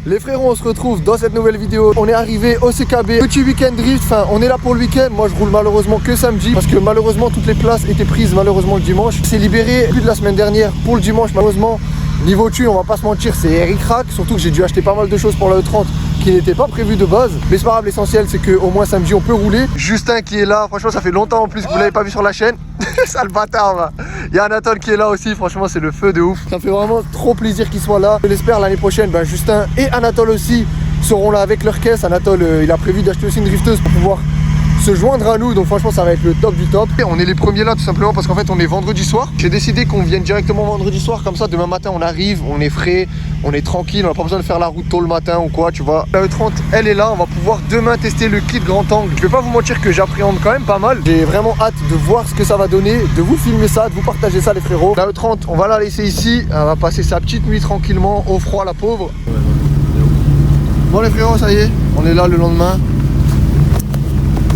Les frérots, on se retrouve dans cette nouvelle vidéo. On est arrivé au CKB, petit week-end drift. Enfin, on est là pour le week-end. Moi, je roule malheureusement que samedi parce que malheureusement toutes les places étaient prises malheureusement le dimanche. C'est libéré plus de la semaine dernière pour le dimanche. Malheureusement, niveau tu, on va pas se mentir, c'est ric-rac. Surtout que j'ai dû acheter pas mal de choses pour la E30 qui n'était pas prévu de base, mais c'est pas grave, l'essentiel c'est qu'au moins samedi on peut rouler. Justin qui est là, franchement ça fait longtemps en plus que vous l'avez pas vu sur la chaîne. Sale bâtard va. Il y a Anatole qui est là aussi, franchement c'est le feu de ouf. Ça me fait vraiment trop plaisir qu'il soit là. Je l'espère l'année prochaine, Justin et Anatole aussi seront là avec leur caisse. Anatole il a prévu d'acheter aussi une drifteuse pour pouvoir se joindre à nous, donc franchement ça va être le top du top. Et on est les premiers là tout simplement parce qu'en fait on est vendredi soir. J'ai décidé qu'on vienne directement vendredi soir, comme ça demain matin on arrive, on est frais, on est tranquille, on n'a pas besoin de faire la route tôt le matin ou quoi, tu vois. La E30 elle est là, on va pouvoir demain tester le kit grand angle. Je vais pas vous mentir que j'appréhende quand même pas mal. J'ai vraiment hâte de voir ce que ça va donner, de vous filmer ça, de vous partager ça les frérots. La E30 on va la laisser ici, elle va passer sa petite nuit tranquillement au froid la pauvre. Bon les frérots, ça y est, on est là le lendemain.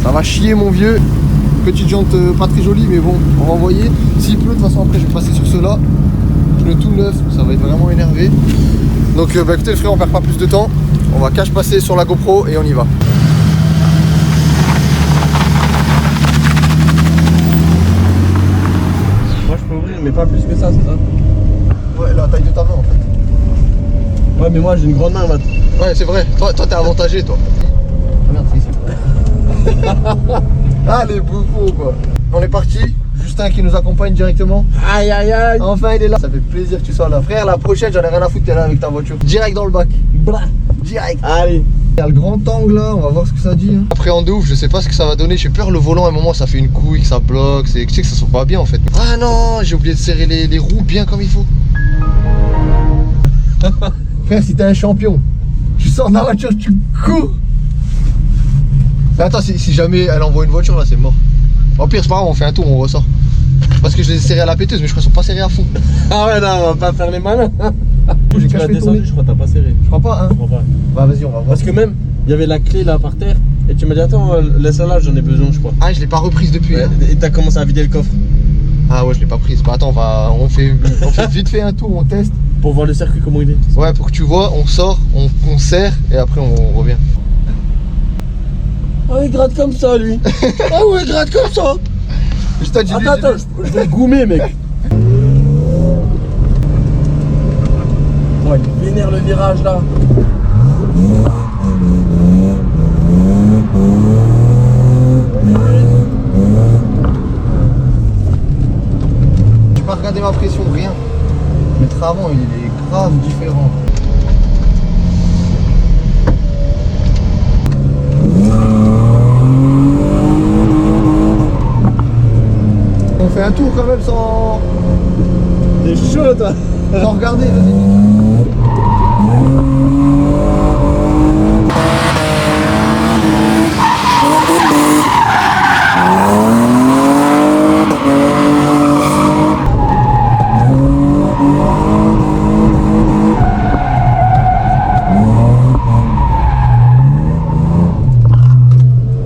Ça va chier mon vieux. Petite jante pas très jolie mais bon, on va envoyer. S'il pleut de toute façon après je vais passer sur ceux-là. Pneu tout neuf, ça va être vraiment énervé. Donc écoutez les frères, on perd pas plus de temps. On va cache passer sur la GoPro et on y va. Moi je peux ouvrir mais pas plus que ça, c'est ça? Ouais, la taille de ta main en fait. Ouais mais moi j'ai une grande main maintenant. Ouais c'est vrai, toi t'es avantagé toi. Ah merde c'est ici. Ah les bouffons quoi. On est parti, Justin qui nous accompagne directement. Aïe aïe aïe. Enfin il est là, ça fait plaisir que tu sois là. Frère, la prochaine j'en ai rien à foutre, t'es là avec ta voiture. Direct dans le bac. Blah. Direct. Allez. Il y a le grand angle là, on va voir ce que ça dit. Après en de ouf, je sais pas ce que ça va donner. J'ai peur le volant à un moment ça fait une couille, que ça bloque. Tu sais que ça sent pas bien en fait. Ah non, j'ai oublié de serrer les roues bien comme il faut. Frère, si t'es un champion, tu sors de la voiture, tu cours. Mais attends, si jamais elle envoie une voiture là, c'est mort. Au pire, c'est pas grave, on fait un tour, on ressort. Parce que je les ai serrés à la péteuse, mais je crois qu'ils sont pas serrés à fond. Ah ouais, non, on va pas faire les malins. J'ai Tu l'as descendu, je crois que t'as pas serré. Je crois pas, hein. Je crois pas. Bah vas-y, on va voir. Parce que même, il y avait la clé là par terre. Et tu m'as dit, attends, laisse-la là, j'en ai besoin, je crois. Ah, je l'ai pas reprise depuis. Ouais, et t'as commencé à vider le coffre. Ah ouais, je l'ai pas prise. Bah attends, on fait vite fait un tour, on teste. Pour voir le circuit, comment il est. Ouais, pour que tu vois, on sort, on serre et après on revient. Ah, il gratte comme ça, lui. Ah ouais, il gratte comme ça. Attends, je vais le goumer, mec. Oh, il vénère le virage là. Tu peux regarder ma pression, rien. Mais le avant, il est grave différent. On fait un tour quand même sans... T'es chaud, toi. Sans regarder, vas-y.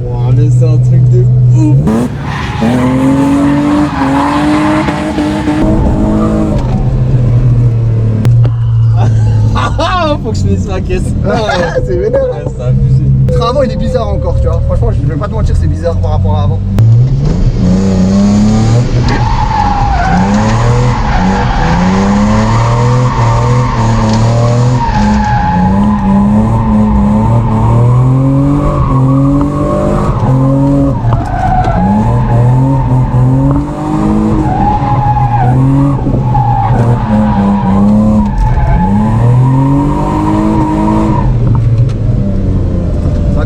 Wow, mais c'est un truc de ouf. Faut que je finisse ma caisse. Ah, c'est vénère. Ouais, c'est abusé. Le avant il est bizarre encore, tu vois. Franchement, je vais pas te mentir, c'est bizarre par rapport à avant.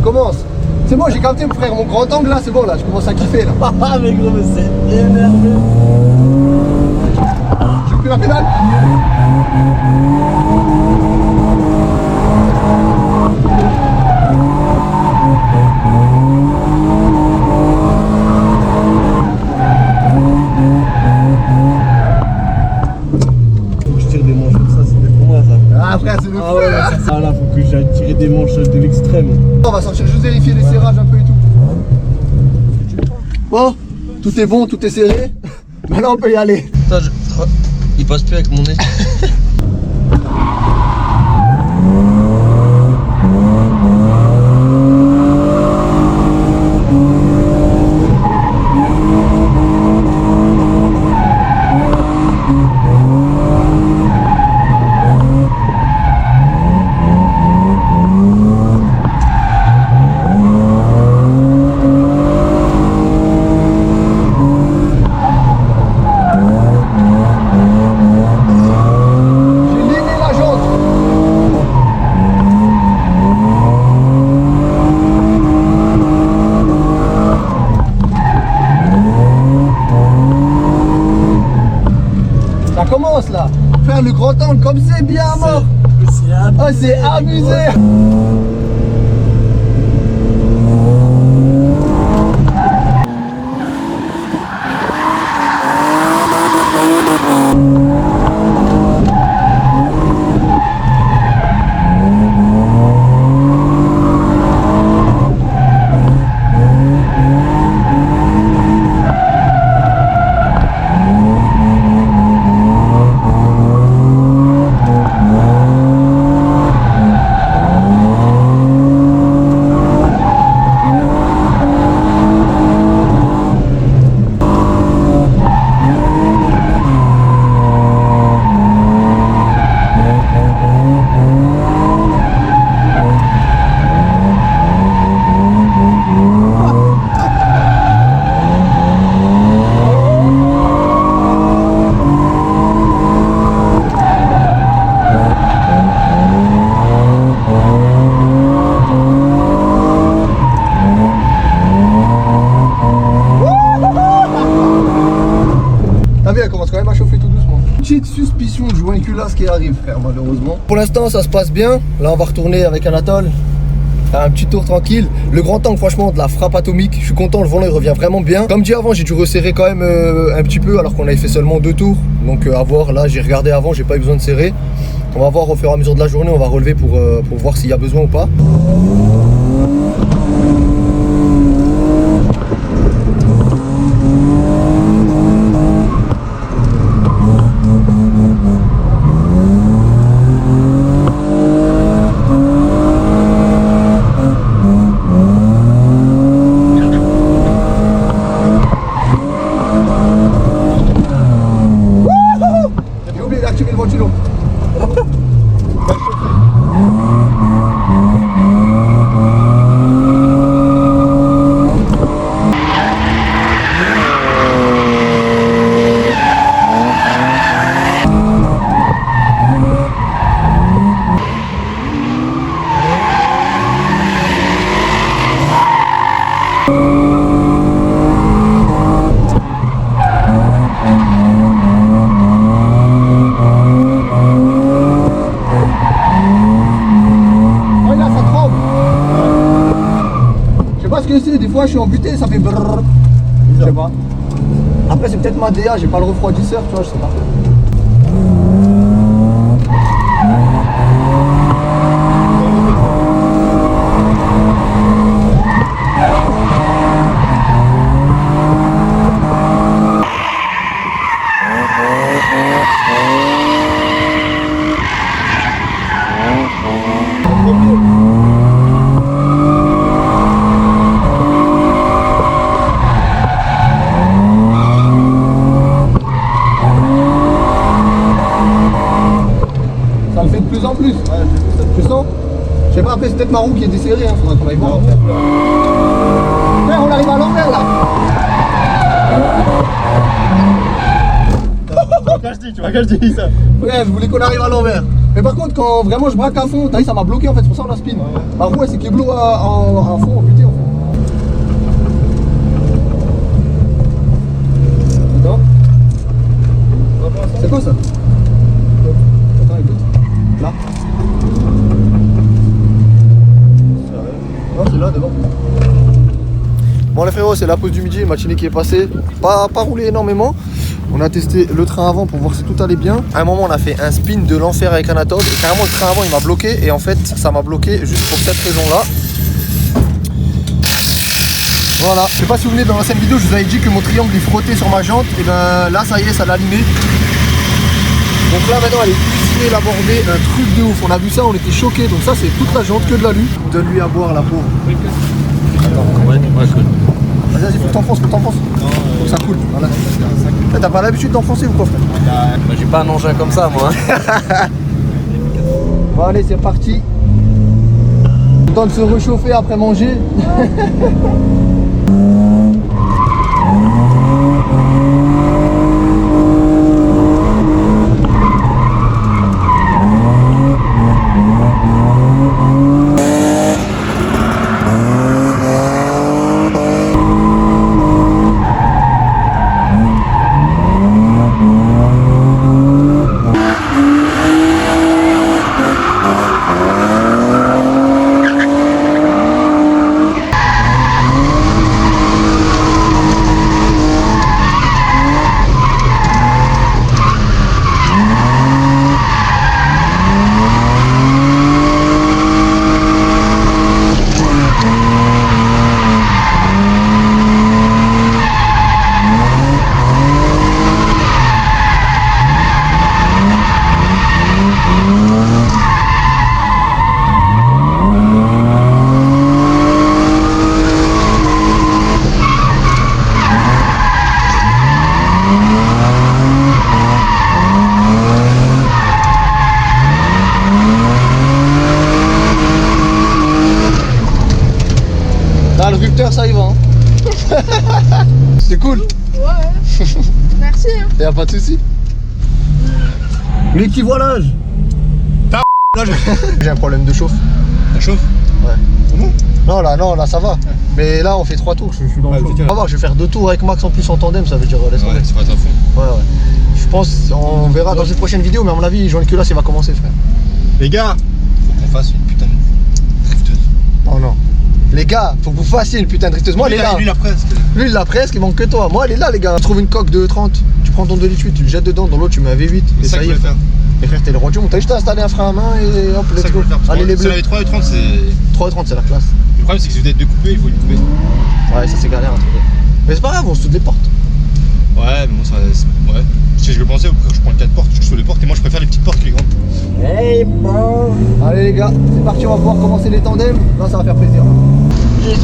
commence. C'est bon, j'ai capté frère, mon grand angle là, c'est bon là, je commence à kiffer là. Ah mais gros, mais c'est énervé. J'ai pris la pédale. Ah frère, c'est le feu ouais, hein. ça là, faut que j'aille tirer des manches de l'extrême. On va sortir juste vérifier les serrages un peu et tout. Bon, tout est bon, tout est serré. Maintenant on peut y aller. Attends, il passe plus avec mon nez. Là, faire le grand angle comme c'est bien mort. Oh, c'est amusé. Elle commence quand même à chauffer tout doucement. Petite suspicion de joint culasse qui arrive frère, malheureusement. Pour l'instant ça se passe bien. Là on va retourner avec Anatole, faire un petit tour tranquille. Le grand angle franchement de la frappe atomique, je suis content, le volant il revient vraiment bien. Comme dit avant, j'ai dû resserrer quand même un petit peu alors qu'on avait fait seulement 2 tours. Donc à voir, là j'ai regardé avant, j'ai pas eu besoin de serrer. On va voir au fur et à mesure de la journée, on va relever pour voir s'il y a besoin ou pas. Des fois je suis embuté, ça fait brrrr. Je sais pas. Après c'est peut-être ma DA, j'ai pas le refroidisseur, tu vois, je sais pas. En plus, tu sens? Je sais pas, après c'est peut-être ma roue qui est desserrée, hein. Faudra qu'on aille voir. Frère, on arrive à l'envers là. dis, tu vois, quand je dis ça. Ouais, je voulais qu'on arrive à l'envers. Mais par contre, quand vraiment je braque à fond, t'as vu, ça m'a bloqué en fait, c'est pour ça on a spin. Ma roue, elle s'est kéblo à fond, putain en fait. Attends. C'est quoi ça? Attends, écoute. Là. Non, c'est là devant. Bon les frérots, c'est la pause du midi, matinée qui est passée. Pas roulé énormément. On a testé le train avant pour voir si tout allait bien. À un moment, on a fait un spin de l'enfer avec Anatole. Et carrément, le train avant, il m'a bloqué. Et en fait, ça m'a bloqué juste pour cette raison-là. Voilà. Je sais pas si vous venez dans l'ancienne vidéo, je vous avais dit que mon triangle il frottait sur ma jante. Et ben là, ça y est, ça l'a allumé. Donc là, maintenant, elle est usinée, la bordée. Un truc de ouf. On a vu ça, on était choqués. Donc ça, c'est toute la jante, que de l'alu. Donne-lui à boire, la pauvre. Ouais, cool. Vas-y, faut que t'enfonces, faut que ça coule. Voilà. T'as pas l'habitude d'enfoncer ou quoi, frère? Bah, j'ai pas un engin comme ça, moi. Bon, allez, c'est parti. Le temps de se réchauffer après manger. Là, le rupteur, ça y va. Hein. C'est cool. Ouais. Merci. Hein. Y'a pas de soucis. L'équivalage. J'ai un problème de chauffe. Ça chauffe? Ouais. Comment? Non, là ça va. Mais là on fait 3 tours, je suis dans le chaud. putain. On va voir, je vais faire 2 tours avec Max en plus en tandem, ça veut dire laisse tomber. Ouais, c'est pas à fond. Ouais. Je pense, on verra dans une prochaine vidéo, mais à mon avis, Jean Nicolas il va commencer, frère. Les gars, faut qu'on fasse une putain de drifteuse. Non. Les gars, faut que vous fassiez une putain de drifteuse. Moi, elle est là. Lui, il a presque. Lui, il l'a presque, il manque que toi. Moi, elle est là, les gars. Tu trouves une coque de 30, tu prends ton 2,8 litres, tu le jettes dedans, dans l'autre, tu mets un V8. C'est ça que je voulais faire. Mais frère, t'es le roi du monde. T'as juste à installer un frein à main et hop, C'est let's ça que je go. voulais faire. Allez, les bleus. Les 3,30, c'est. 3,30, c'est la classe. Le problème, c'est que si vous êtes découpé, il faut une couper. Ouais, ça c'est galère à trouver. Mais c'est pas grave, on se toutes les portes. Ouais, mais bon, ça. Ouais. Si je le pensais, je prends le 4 portes, je saute les portes et moi je préfère les petites portes que les grandes. Hey bon. Allez les gars, c'est parti, on va pouvoir commencer les tandems. Là ça va faire plaisir. Yes,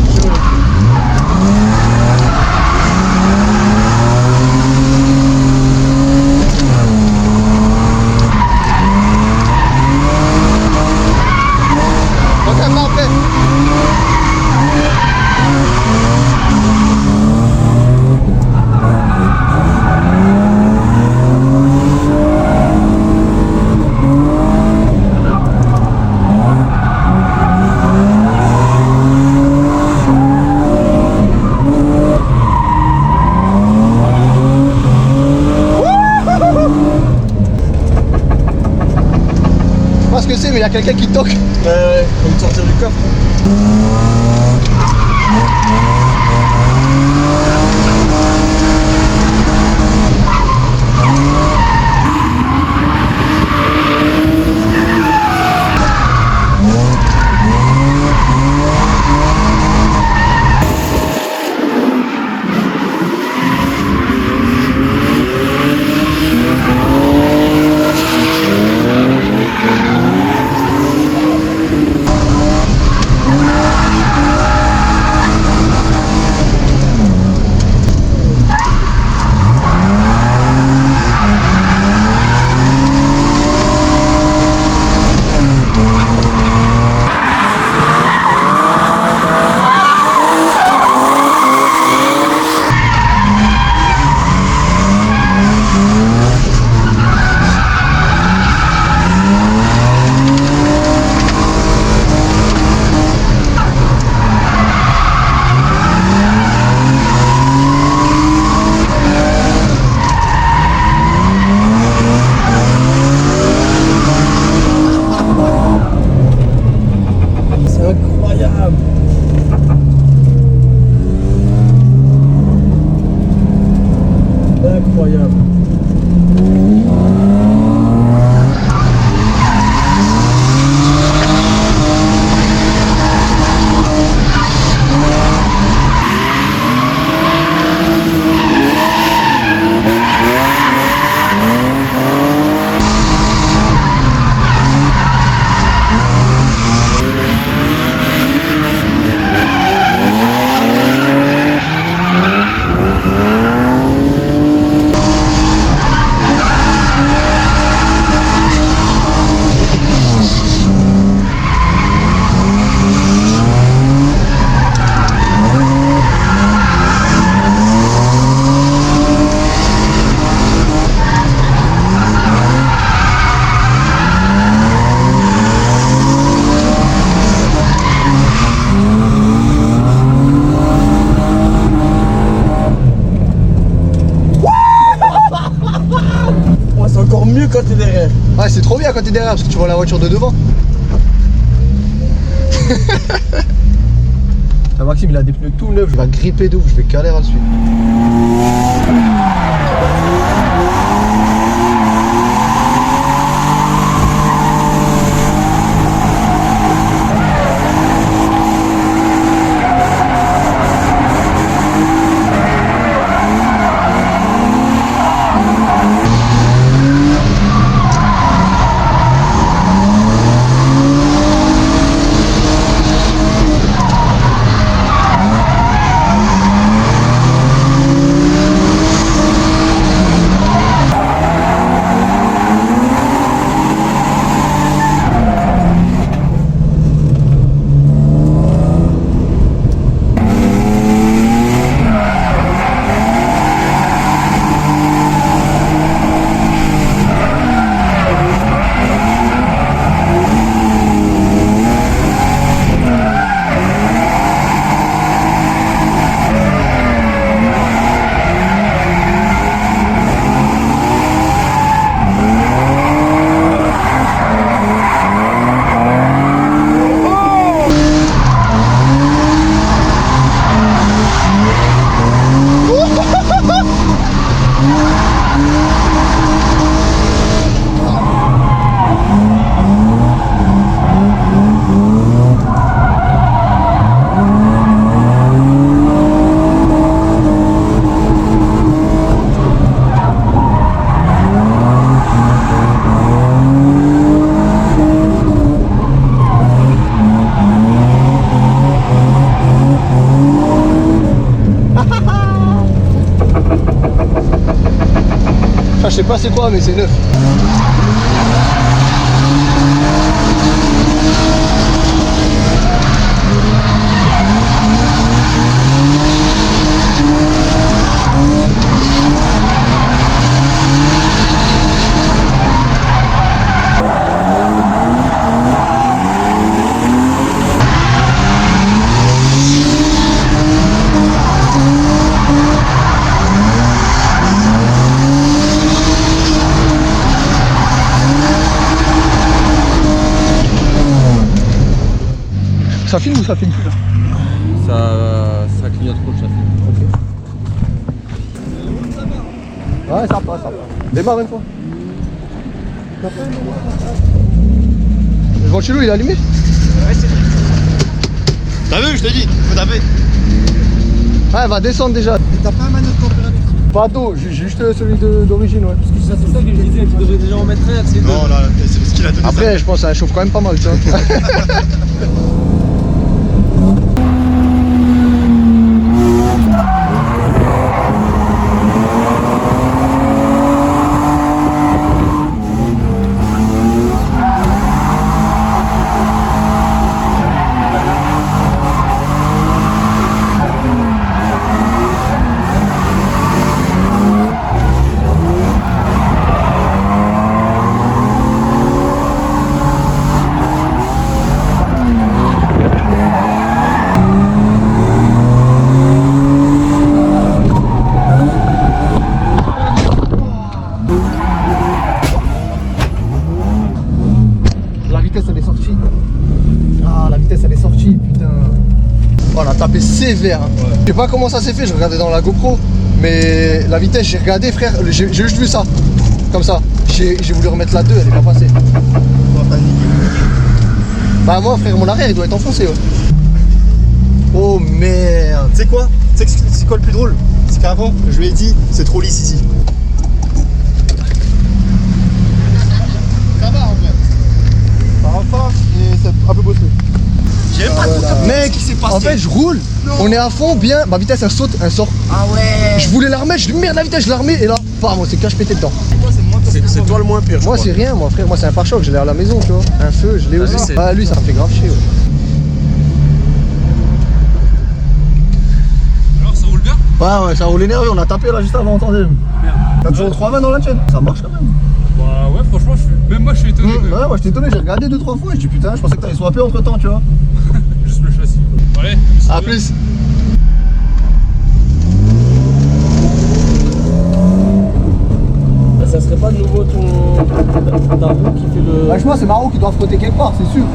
Regarde-moi après. Je sais pas ce que c'est, mais il y a quelqu'un qui toque. Faut me sortir du coffre. bien quand t'es derrière parce que tu vois la voiture de devant. Là, Maxime il a des pneus tout neufs, je vais gripper de ouf, je vais galérer à le suivre. Je sais pas c'est quoi mais c'est neuf. Ça filme ou ça filme plus là? Ça clignote trop, ça filme. Ok. Ouais, ça passe, ça passe. Démarre une fois. Le ventilo il est allumé? Ouais, c'est vrai. T'as vu, je t'ai dit, faut taper. Ah, elle va descendre déjà. T'as pas un manuel de température? Pas d'eau, juste celui d'origine, ouais. C'est ça que je disais, tu devrais déjà en mettre un, c'est Non, là, c'est ce qu'il a donné. Après, je pense que ça chauffe quand même pas mal, tu vois. Tapé sévère. Hein. Ouais. Je sais pas comment ça s'est fait, je regardais dans la GoPro, mais la vitesse, j'ai regardé frère, j'ai juste vu ça, comme ça. J'ai voulu remettre la 2, elle est pas passée. Bah moi frère, mon arrière il doit être enfoncé. Ouais. Oh merde. Tu sais quoi? Tu sais c'est quoi le plus drôle? C'est qu'avant, je lui ai dit, c'est trop lisse ici. Ça va en fait. Ça va pas et c'est un peu bossé. J'aime pas tout ça. Mec, en fait je roule, on est à fond bien, ma vitesse elle saute, elle sort. Ah ouais. Je voulais la remettre, je dis merde la vitesse, je la remets et là, moi c'est cache pété dedans. C'est toi le moins pire. Moi c'est rien, moi frère, moi c'est un pare-choc, je l'ai à la maison, tu vois. Un feu, je l'ai aussi. Ah lui ça me fait grave chier. Ouais. Alors ça roule bien? Ouais, ça roule énervé, on a tapé là juste avant, entendez. T'as toujours 320 dans la chaîne, ça marche quand même. Bah ouais, franchement, même moi je suis étonné. Ouais, moi j'étais étonné, j'ai regardé 2-3 fois et je dis putain, je pensais que t'allais swapper entre temps, tu vois. Juste le châssis. Allez, à plus. Ça serait pas de nouveau ta roue qui fait le franchement, c'est Maro qui doit frotter quelque part, c'est sûr.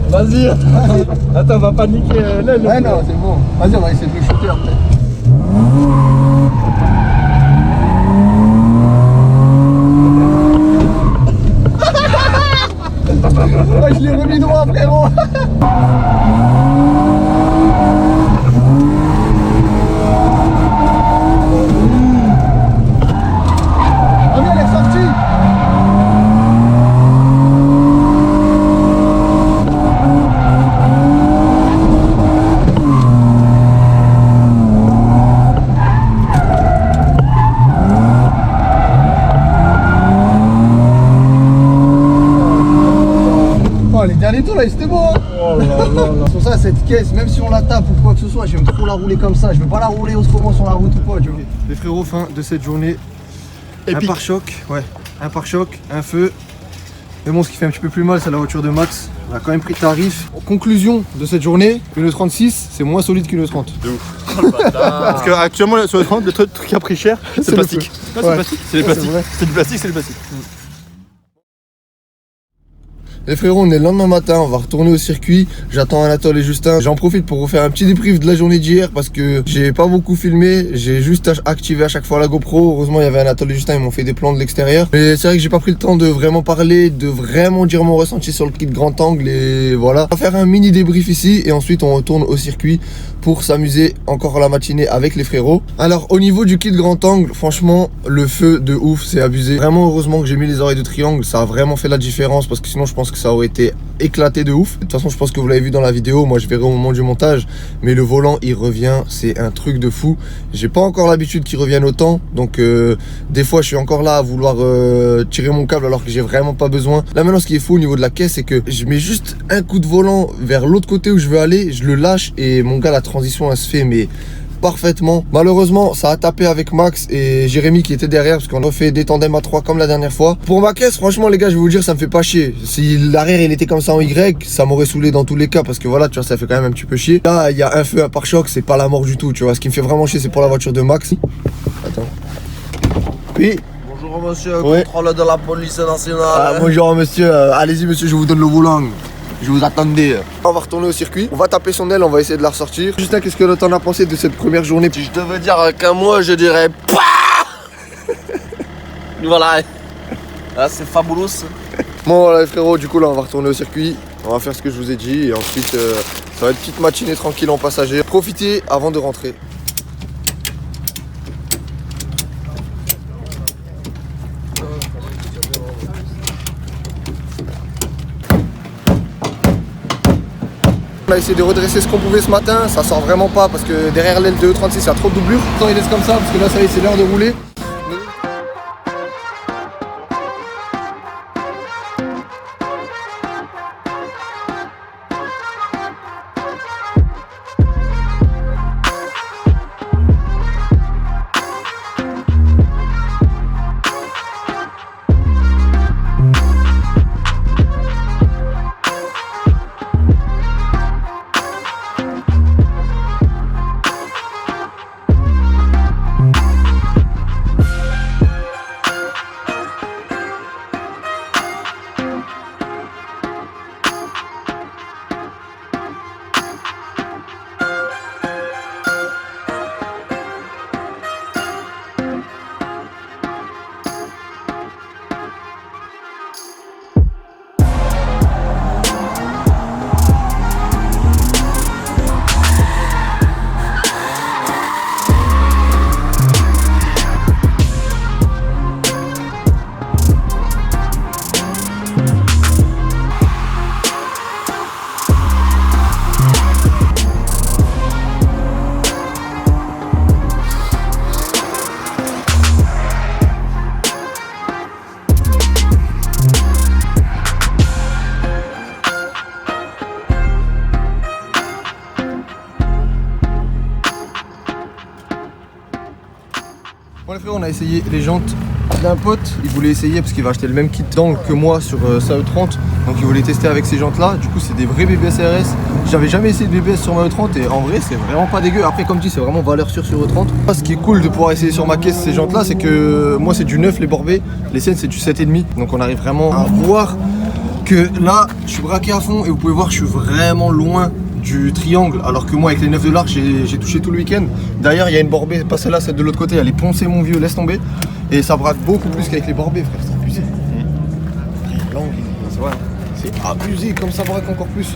Vas-y. Attends, on va paniquer l'aile. Ouais, non, c'est bon. Vas-y, on va essayer de le shooter après. Ouais, je l'ai remis droit, frérot. Ah, mais elle est sortie. Les derniers tours là c'était beau hein. Oh là là là. Sur ça cette caisse, même si on la tape ou quoi que ce soit, j'aime trop la rouler comme ça. Je veux pas la rouler autrement sur la route ou quoi, tu vois. Les frérots, fin de cette journée. Un pare-choc, ouais, un pare-choc, un feu. Mais bon, ce qui fait un petit peu plus mal, c'est la voiture de Max. On a quand même pris tarif. En conclusion de cette journée, une 36, c'est moins solide qu'une 30. De ouf. Parce qu'actuellement sur le 30, le truc qui a pris cher, c'est le plastique. feu. Non, Ouais. c'est le plastique. C'est les Ouais, c'est plastiques. vrai. C'est du plastique, c'est du plastique. Les frérots, on est le lendemain matin, on va retourner au circuit. J'attends Anatole et Justin. J'en profite pour vous faire un petit débrief de la journée d'hier parce que j'ai pas beaucoup filmé. J'ai juste activé à chaque fois la GoPro. Heureusement, il y avait Anatole et Justin, ils m'ont fait des plans de l'extérieur. Mais c'est vrai que j'ai pas pris le temps de vraiment parler, de vraiment dire mon ressenti sur le kit grand angle et voilà. On va faire un mini débrief ici et ensuite on retourne au circuit pour s'amuser encore la matinée avec les frérots. Alors au niveau du kit grand angle, franchement, le feu de ouf, c'est abusé. Vraiment heureusement que j'ai mis les oreilles de triangle, ça a vraiment fait la différence parce que sinon je pense que ça aurait été éclaté de ouf. De toute façon, je pense que vous l'avez vu dans la vidéo, moi je verrai au moment du montage, mais le volant il revient, c'est un truc de fou. J'ai pas encore l'habitude qu'il revienne autant, donc des fois je suis encore là à vouloir tirer mon câble alors que j'ai vraiment pas besoin. Là maintenant, ce qui est fou au niveau de la caisse, c'est que je mets juste un coup de volant vers l'autre côté où je veux aller, je le lâche et mon gars, la transition elle se fait mais parfaitement. Malheureusement, ça a tapé avec Max et Jérémy qui était derrière parce qu'on a fait des tandems à 3 comme la dernière fois. Pour ma caisse, franchement les gars, je vais vous dire, ça me fait pas chier. Si l'arrière il était comme ça en Y, ça m'aurait saoulé dans tous les cas parce que voilà, tu vois, ça fait quand même un petit peu chier. Là, il y a un feu, un pare-choc, c'est pas la mort du tout, tu vois. Ce qui me fait vraiment chier, c'est pour la voiture de Max. Attends. Oui. Bonjour monsieur, Ouais. contrôle de la police nationale. Ah, bonjour monsieur, allez-y monsieur, je vous donne le volant. Je vous attendais. On va retourner au circuit, on va taper son aile, on va essayer de la ressortir. Justin, qu'est-ce que t'en as pensé de cette première journée? Si je devais dire qu'un mot, je dirais PAH. Voilà. Ah, c'est fabulous. Bon voilà les frérots, du coup là on va retourner au circuit. On va faire ce que je vous ai dit et ensuite ça va être une petite matinée tranquille en passager. Profitez avant de rentrer. On a essayé de redresser ce qu'on pouvait ce matin, ça sort vraiment pas parce que derrière l'aile de E36 il y a trop de doublures. Attends, il laisse comme ça parce que là ça y est, c'est l'heure de rouler. Bon les frères, on a essayé les jantes d'un pote. Il voulait essayer parce qu'il va acheter le même kit d'angle que moi sur sa E30. Donc il voulait tester avec ces jantes là. Du coup c'est des vrais BBS RS. J'avais jamais essayé de BBS sur ma E30 et en vrai c'est vraiment pas dégueu. Après comme dit c'est vraiment valeur sûre sur E30. Ce qui est cool de pouvoir essayer sur ma caisse ces jantes là, c'est que moi c'est du 9 les borbés. Les siennes c'est du 7,5. Donc on arrive vraiment à voir que là je suis braqué à fond et vous pouvez voir que je suis vraiment loin du triangle, alors que moi avec les 9 de l'arc j'ai touché tout le week-end. Derrière il y a une borbée, pas celle-là, celle de l'autre côté, elle est poncée mon vieux, laisse tomber. Et ça braque beaucoup plus qu'avec les borbées frère, c'est abusé. L'angle, c'est vrai, c'est abusé comme ça braque encore plus.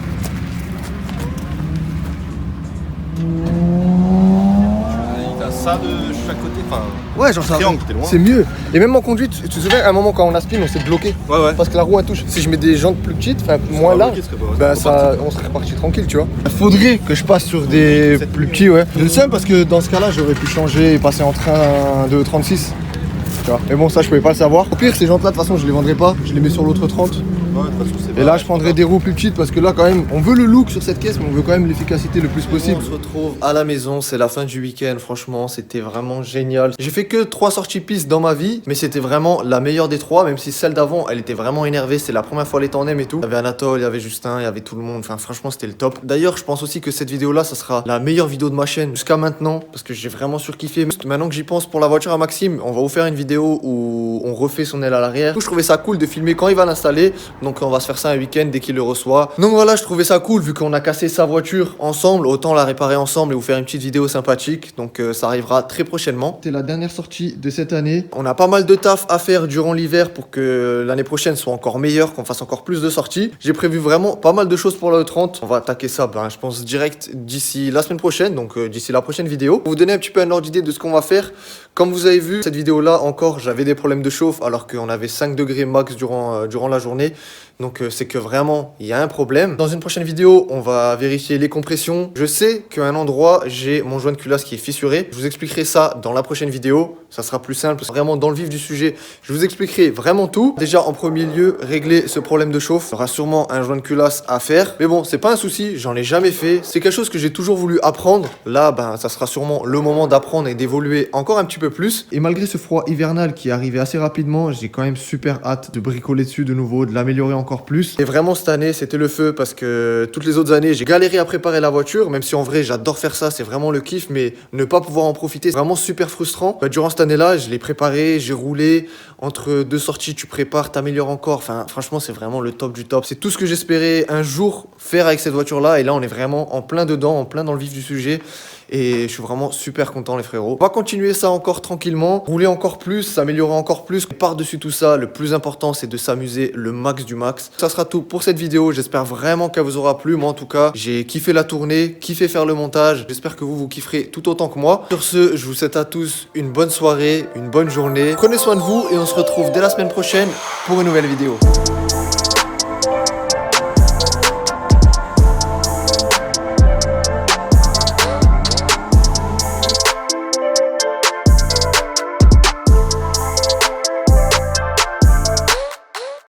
Il a ça de chaque côté, enfin. Ouais, genre ça, Triangle, t'es loin. c'est mieux. Et même en conduite, tu te souviens, à un moment quand on a spin, on s'est bloqué. Ouais. Parce que la roue elle touche. Si je mets des jantes plus petites, enfin moins larges, bah ça, on serait reparti tranquille, tu vois. Il faudrait que je passe sur des plus petits, ouais. Je le sais parce que dans ce cas-là, j'aurais pu changer et passer en train de 36. Tu vois. Mais bon, ça je pouvais pas le savoir. Au pire, ces jantes là, de toute façon, je les vendrai pas. Je les mets sur l'autre 30. Et là, je prendrai des roues plus petites parce que là, quand même, on veut le look sur cette caisse, mais on veut quand même l'efficacité le plus possible. On se retrouve à la maison, c'est la fin du week-end. Franchement, c'était vraiment génial. J'ai fait que 3 sorties pistes dans ma vie, mais c'était vraiment la meilleure des 3, même si celle d'avant, elle était vraiment énervée. C'est la première fois les tandem et tout. Il y avait Anatole, il y avait Justin, il y avait tout le monde. Enfin, franchement, c'était le top. D'ailleurs, je pense aussi que cette vidéo-là, ça sera la meilleure vidéo de ma chaîne jusqu'à maintenant parce que j'ai vraiment surkiffé. Maintenant que j'y pense pour la voiture à Maxime, on va vous faire une vidéo où on refait son aile à l'arrière. Je trouvais ça cool de filmer quand il va l'installer. Donc, on va se faire ça un week-end dès qu'il le reçoit. Donc voilà, je trouvais ça cool vu qu'on a cassé sa voiture ensemble, autant la réparer ensemble et vous faire une petite vidéo sympathique. Donc ça arrivera très prochainement. C'est la dernière sortie de cette année. On a pas mal de taf à faire durant l'hiver pour que l'année prochaine soit encore meilleure, qu'on fasse encore plus de sorties. J'ai prévu vraiment pas mal de choses pour la E30. On va attaquer ça, je pense direct d'ici la semaine prochaine, donc d'ici la prochaine vidéo. Pour vous donner un petit peu un ordre d'idée de ce qu'on va faire. Comme vous avez vu, cette vidéo là encore, j'avais des problèmes de chauffe alors qu'on avait 5 degrés max durant la journée. Donc c'est que vraiment, il y a un problème. Dans une prochaine vidéo, on va vérifier les compressions. Je sais qu'à un endroit, j'ai mon joint de culasse qui est fissuré. Je vous expliquerai ça dans la prochaine vidéo. Ça sera plus simple, vraiment dans le vif du sujet. Je vous expliquerai vraiment tout. Déjà, en premier lieu, régler ce problème de chauffe. Il y aura sûrement un joint de culasse à faire. Mais bon, c'est pas un souci, j'en ai jamais fait. C'est quelque chose que j'ai toujours voulu apprendre. Là, ça sera sûrement le moment d'apprendre et d'évoluer encore un petit peu plus. Et malgré ce froid hivernal qui est arrivé assez rapidement, j'ai quand même super hâte de bricoler dessus de nouveau, de l'améliorer encore plus. Et vraiment cette année c'était le feu parce que toutes les autres années j'ai galéré à préparer la voiture, même si en vrai j'adore faire ça, c'est vraiment le kiff, mais ne pas pouvoir en profiter c'est vraiment super frustrant. Durant cette année là je l'ai préparé, j'ai roulé, entre 2 sorties tu prépares, t'améliores encore, enfin franchement c'est vraiment le top du top. C'est tout ce que j'espérais un jour faire avec cette voiture là et là on est vraiment en plein dedans, en plein dans le vif du sujet. Et je suis vraiment super content les frérots. On va continuer ça encore tranquillement, rouler encore plus, s'améliorer encore plus. Par-dessus tout ça, le plus important c'est de s'amuser le max du max. Ça sera tout pour cette vidéo, j'espère vraiment qu'elle vous aura plu. Moi en tout cas, j'ai kiffé la tournée, kiffé faire le montage. J'espère que vous kifferez tout autant que moi. Sur ce, je vous souhaite à tous une bonne soirée, une bonne journée. Prenez soin de vous et on se retrouve dès la semaine prochaine pour une nouvelle vidéo.